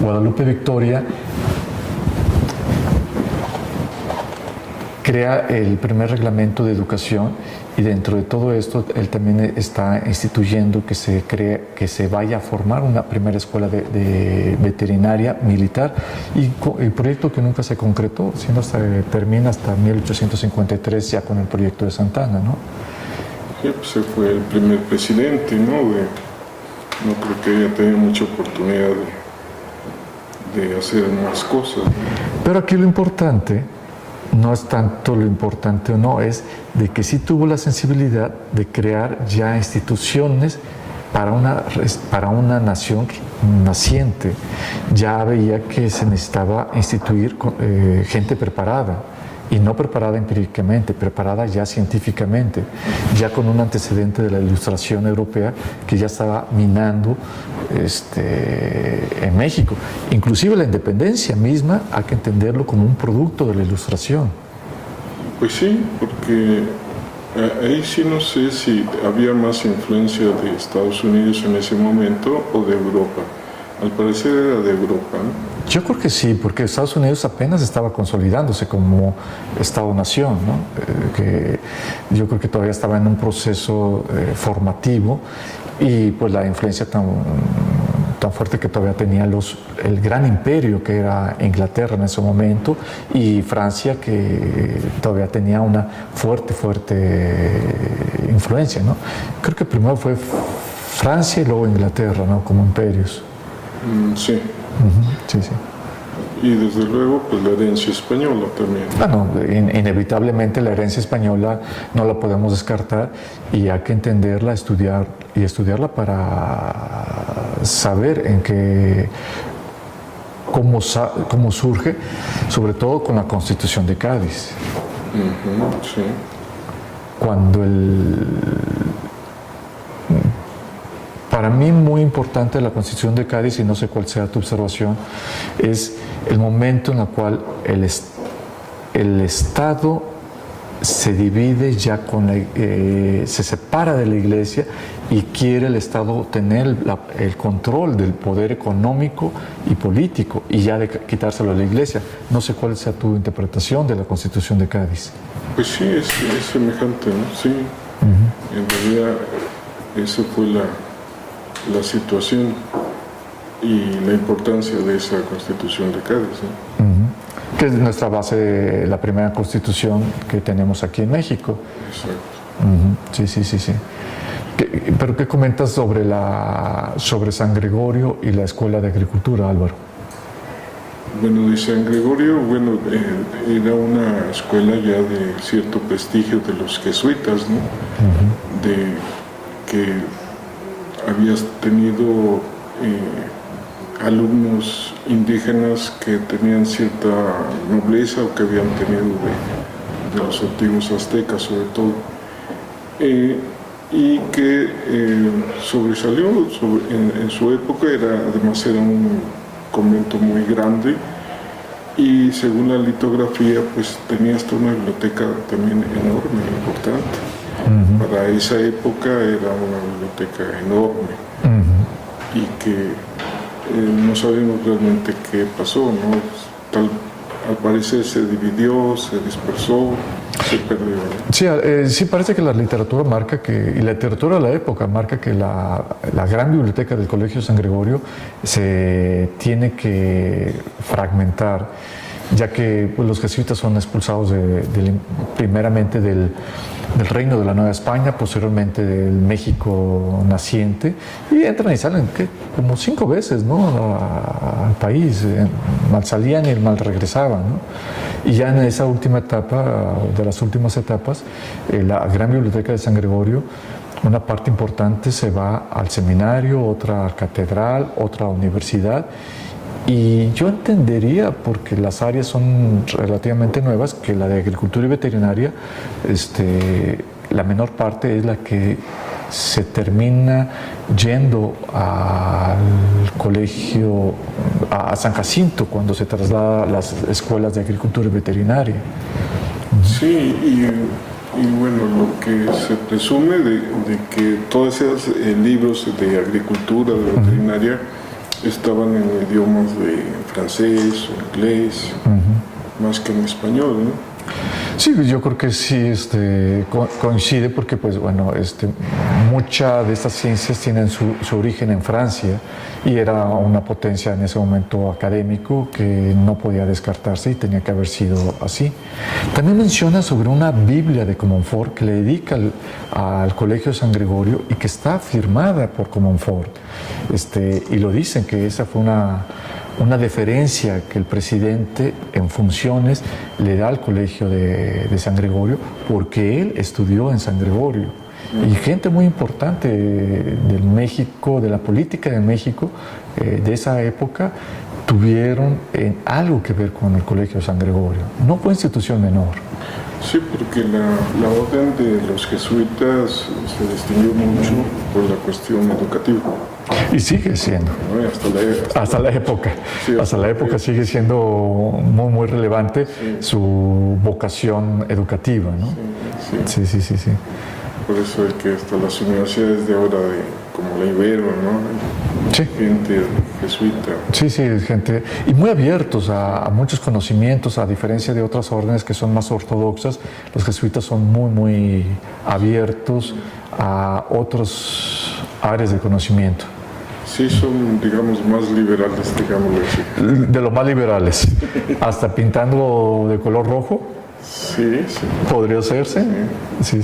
Guadalupe Victoria crea el primer reglamento de educación, y dentro de todo esto él también está instituyendo que se vaya a formar una primera escuela de veterinaria militar, y el proyecto que nunca se concretó, sino termina hasta 1853 ya con el proyecto de Santana, ¿no? Sí, pues él fue el primer presidente, ¿no? No creo que haya tenido mucha oportunidad de hacer más cosas, ¿no? Pero aquí lo importante no es tanto lo importante o no, es de que sí tuvo la sensibilidad de crear ya instituciones para una nación naciente. Ya veía que se necesitaba instituir gente preparada, y no preparada empíricamente, preparada ya científicamente, ya con un antecedente de la Ilustración europea que ya estaba minando en México. Inclusive la independencia misma hay que entenderlo como un producto de la Ilustración. Pues sí, porque ahí sí no sé si había más influencia de Estados Unidos en ese momento o de Europa. Al parecer era de Europa, ¿no? Yo creo que sí, porque Estados Unidos apenas estaba consolidándose como Estado-nación, ¿no? Que yo creo que todavía estaba en un proceso formativo, y pues la influencia tan fuerte que todavía tenía el gran imperio que era Inglaterra en ese momento, y Francia, que todavía tenía una fuerte influencia, ¿no? Creo que primero fue Francia y luego Inglaterra, ¿no? Como imperios. Sí. Sí, sí. Y desde luego, pues la herencia española también. Bueno, inevitablemente la herencia española no la podemos descartar, y hay que entenderla, estudiarla para saber cómo surge, sobre todo con la Constitución de Cádiz. Sí. Cuando para mí muy importante de la Constitución de Cádiz, y no sé cuál sea tu observación, es el momento en el cual el Estado se divide ya se separa de la Iglesia, y quiere el Estado tener el control del poder económico y político, y ya de quitárselo a la Iglesia. No sé cuál sea tu interpretación de la Constitución de Cádiz. Pues sí, es semejante, ¿no? Sí. En realidad, esa fue la situación y la importancia de esa Constitución de Cádiz, ¿no? Que es nuestra base, la primera Constitución que tenemos aquí en México. Exacto. Sí. ¿Pero qué comentas sobre San Gregorio y la Escuela de Agricultura, Álvaro? Bueno, de San Gregorio, era una escuela ya de cierto prestigio de los jesuitas, ¿no? De que habías tenido alumnos indígenas que tenían cierta nobleza, o que habían tenido de los antiguos aztecas sobre todo, y que sobresalió en su época. Además era un convento muy grande, y según la litografía pues tenía hasta una biblioteca también enorme, importante. Para esa época era una biblioteca enorme, y que no sabemos realmente qué pasó, ¿no? Al parecer se dividió, se dispersó, se perdió, ¿no? Sí, sí, parece que la literatura marca y la literatura de la época marca que la gran biblioteca del Colegio San Gregorio se tiene que fragmentar, ya que pues, los jesuitas son expulsados primeramente del reino de la Nueva España, posteriormente del México naciente, y entran y salen como 5 veces, ¿no? Al país. Mal salían y mal regresaban, ¿no? Y ya en esa última etapa, de las últimas etapas, la gran biblioteca de San Gregorio, una parte importante se va al seminario, otra a la catedral, otra a la universidad. Y yo entendería, porque las áreas son relativamente nuevas, que la de agricultura y veterinaria, la menor parte es la que se termina yendo al colegio, a San Jacinto, cuando se traslada a las escuelas de agricultura y veterinaria. Sí, y bueno, lo que se presume de que todos esos libros de agricultura, de veterinaria, estaban en idiomas de francés o inglés, más que en español, ¿no? Sí, yo creo que sí coincide porque, pues bueno, muchas de estas ciencias tienen su origen en Francia y era una potencia en ese momento académico que no podía descartarse y tenía que haber sido así. También menciona sobre una Biblia de Comonfort que le dedica al Colegio de San Gregorio y que está firmada por Comonfort. Y lo dicen que esa fue una deferencia que el presidente en funciones le da al Colegio de San Gregorio porque él estudió en San Gregorio. Y gente muy importante del México, de la política de México, de esa época, tuvieron algo que ver con el Colegio de San Gregorio. No fue institución menor. Sí, porque la orden de los jesuitas se distinguió mucho por la cuestión educativa. Y sigue siendo. ¿No? Hasta la época. Sí, hasta la época sigue siendo muy, muy relevante su vocación educativa, ¿no? Sí. Por eso es que hasta las universidades de ahora, como la Ibero, ¿no? Sí. Gente jesuita. Sí, gente. Y muy abiertos a muchos conocimientos, a diferencia de otras órdenes que son más ortodoxas. Los jesuitas son muy, muy abiertos a otras áreas de conocimiento. Sí, son, digamos, más liberales, digámoslo así. De los más liberales. Hasta pintando de color rojo. Sí. ¿Podría hacerse? Sí.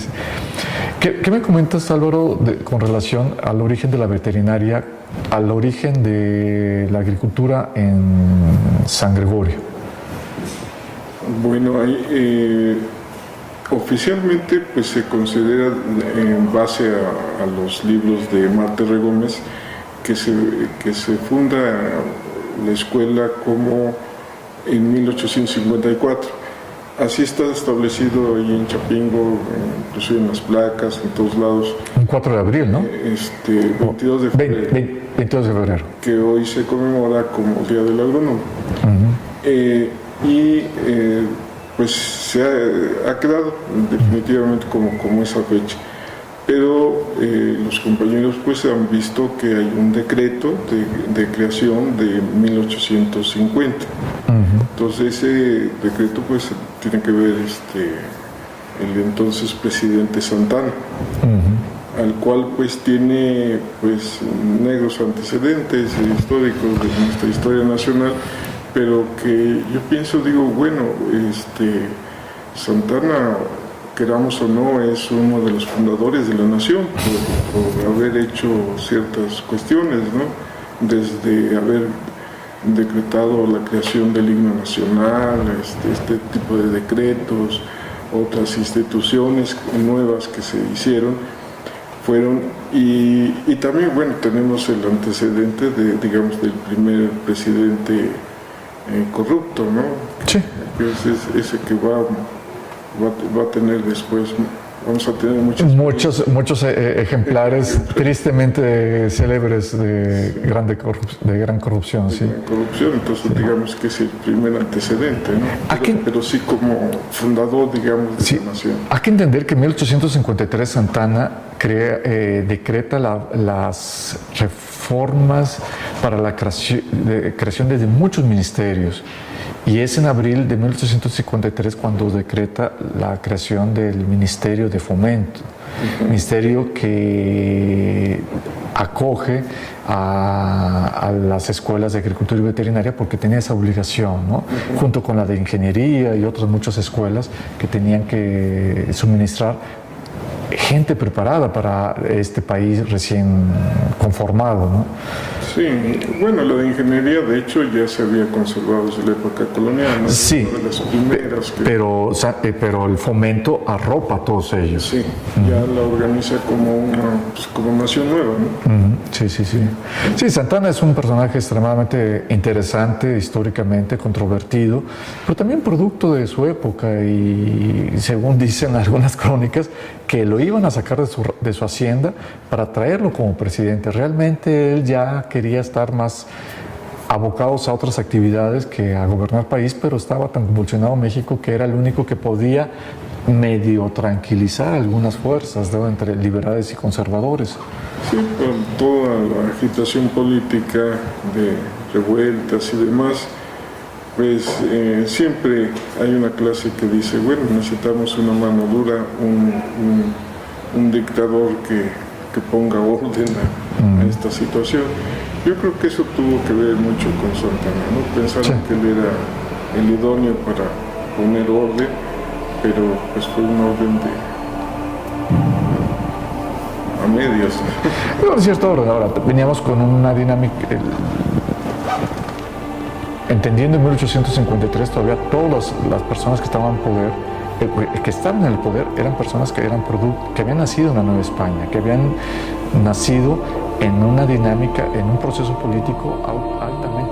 ¿Qué me comentas, Álvaro, con relación al origen de la veterinaria, al origen de la agricultura en San Gregorio? Bueno, oficialmente pues se considera, en base a los libros de Marta R. Gómez, que se funda la escuela como en 1854. Así está establecido ahí en Chapingo, inclusive en las placas, en todos lados. Un 4 de abril, ¿no? 22 de febrero. 22 de febrero. Que hoy se conmemora como Día del Agrónomo. Pues se ha quedado definitivamente como esa fecha. Pero los compañeros pues han visto que hay un decreto de creación de 1850. Entonces ese decreto pues tiene que ver el entonces presidente Santana, al cual pues tiene pues negros antecedentes históricos de nuestra historia nacional, pero que yo pienso, bueno, Santana, queramos o no, es uno de los fundadores de la nación por haber hecho ciertas cuestiones, ¿no? Desde haber decretado la creación del himno nacional, este tipo de decretos, otras instituciones nuevas que se hicieron fueron, y también, bueno, tenemos el antecedente del primer presidente corrupto, ¿no? Sí. Que es ese que va a tener después, vamos a tener muchos ejemplares tristemente célebres de gran corrupción. Sí. Entonces digamos que es el primer antecedente, ¿no? Pero sí como fundador, digamos, de la nación. Hay que entender que en 1853 Santana decreta las reformas para la creación de muchos ministerios. Y es en abril de 1853 cuando decreta la creación del Ministerio de Fomento, ministerio que acoge a las escuelas de agricultura y veterinaria porque tenía esa obligación, ¿no? Junto con la de ingeniería y otras muchas escuelas que tenían que suministrar gente preparada para este país recién conformado, ¿no? Sí, bueno, la de ingeniería de hecho ya se había conservado desde la época colonial, ¿no? Sí, de las primeras pero el fomento arropa a todos ellos. Sí, ya la organiza como nación nueva, ¿no? Sí. Sí, Santana es un personaje extremadamente interesante, históricamente controvertido, pero también producto de su época y según dicen algunas crónicas, que lo iban a sacar de su hacienda para traerlo como presidente. Realmente él ya quería estar más abocados a otras actividades que a gobernar país, pero estaba tan convulsionado México que era el único que podía medio tranquilizar algunas fuerzas, ¿no?, entre liberales y conservadores. Sí, por toda la agitación política de revueltas y demás, pues siempre hay una clase que dice, bueno, necesitamos una mano dura, un dictador que ponga orden a esta situación. Yo creo que eso tuvo que ver mucho con Santana, ¿no? Pensaron que él era el idóneo para poner orden, pero pues fue un orden a medias. Pero en cierto orden, ahora veníamos con una dinámica, entendiendo en 1853 todavía todas las personas que estaban en poder, que estaban en el poder, eran personas que eran que habían nacido en la Nueva España, que habían nacido en una dinámica, en un proceso político altamente